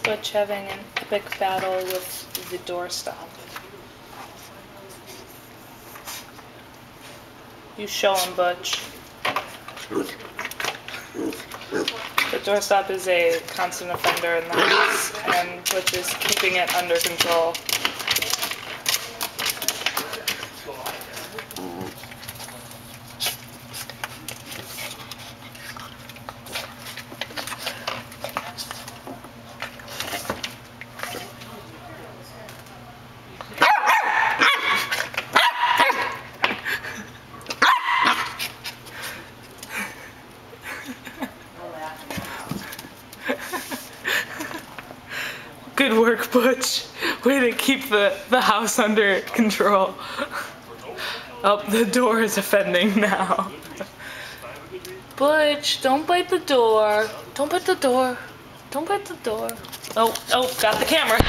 Butch having an epic battle with the doorstop. You show him, Butch. The doorstop is a constant offender in the house, and Butch is keeping it under control. Good work, Butch. Way to keep the house under control. Oh, the door is offending now. Butch, don't bite the door. Don't bite the door. Don't bite the door. Oh, got the camera.